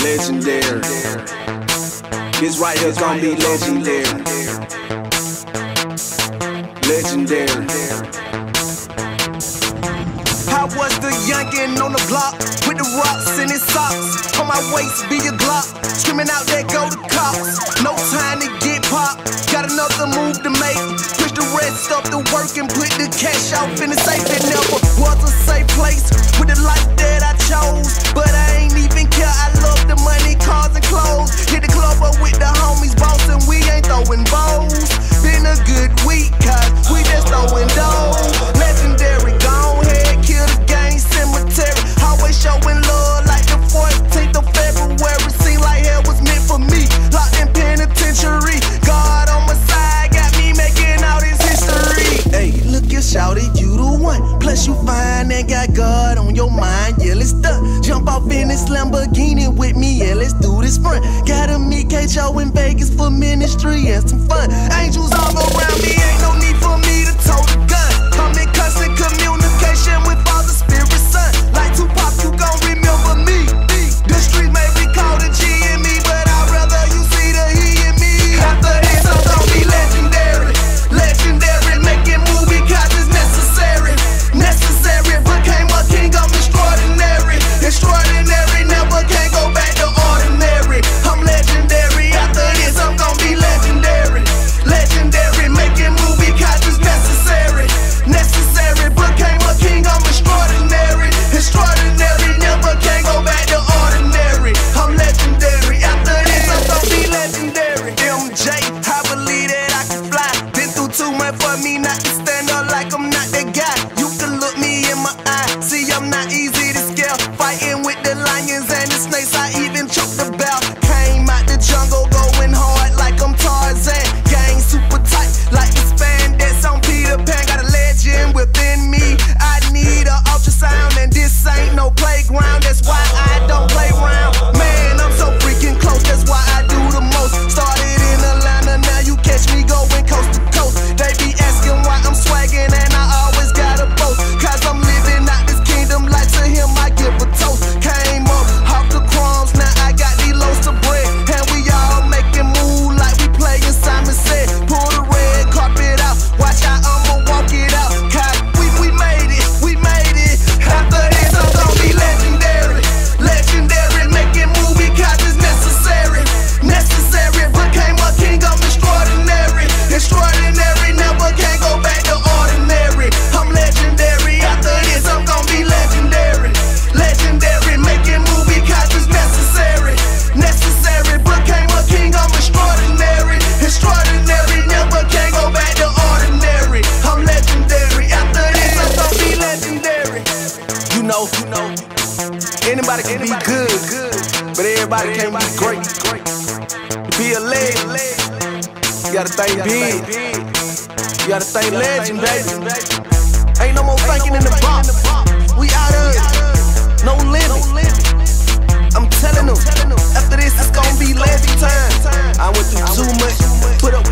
Legendary. This right here gon' be legendary. Legendary. I was the youngin' on the block with the rocks in his socks. On my waist be a Glock, screaming out there go the cops. No time to get popped, got another move to make. Push the rest up to work and put the cash off in the safe. It never was a safe place with the life that I chose, but I ain't even care. I love the money, cars and clothes. Hit the club up with the homies, boss, and we ain't throwing bows. Been a good week, cause we just throwing dough. Legendary, gone ahead, kill the gang cemetery. Always showing love like the 14th of February. Seemed like hell was meant for me. Locked in penitentiary. God on my side, got me making all this history. Hey, look at shawty, you the one. Plus you fine and got God on your mind. Yeah, let's done. Jump off in this Lamborghini with me. Yeah, let's do this front. Gotta meet K-Cho in Vegas for ministry and some fun. Angels all around me, ain't no need for me to tote a gun. I'm in constant communication with Father, Spirit, Son. Like Tupac, you gon' remember me. The streets may be called a G in me, but I'd rather you see the he in me. After this, I'm gon' be legendary. Legendary, making movies cause it's necessary. Necessary, became a king, I'm extraordinary. Extraordinary, never can go back to ordinary. I'm legendary, after this, I'm gon' be legendary. Legendary, making movies cause it's necessary. Necessary, became a king, I'm extraordinary. Extraordinary, never can go back to ordinary. I'm legendary, after this I'm gon' be legendary. MJ, I believe that I can fly. Been through too much for me not to stand up like I'm not that guy. You can look me in my eye, see I'm not easy to scale. Fighting with the lions and the snakes, I even choked the bell. Came out the jungle going hard like I'm Tarzan. Gang super tight like the spandex on Peter Pan. Got a legend within me, I need a ultrasound. And this ain't no playground, that's why I don't play around. Man, I'm so freaking close, that's why I do the most. Started in Atlanta, now you catch me going coast to coast. They be asking why I'm swagging and I always gotta boast. Cause I'm living out this kingdom like to him I give a toast. Came up off the crumbs, now I got these loaves of bread. And we all making moves like we playing Simon Said. Pull the red carpet out, watch how I'ma walk it out. Cause we made it, we made it. After this I'm gon' be legendary. Legendary, making movies cause it's necessary. Necessary, became a king, I'm extraordinary. Extraordinary, never can go back to ordinary. I'm legendary, after this I'm gon' be legendary. Legendary, making movies cause it's necessary. Necessary, became a king, I'm extraordinary. Extraordinary, never can go back to ordinary. I'm legendary, after this I'm gon' be legendary. You know, anybody can be good, but everybody can't be great. To be a legend, you gotta think big. You gotta think legend, baby. Ain't no more thinking in the box. We out here, no limit. I'm telling them, after this it's gonna be legend time. I went through too much, put up with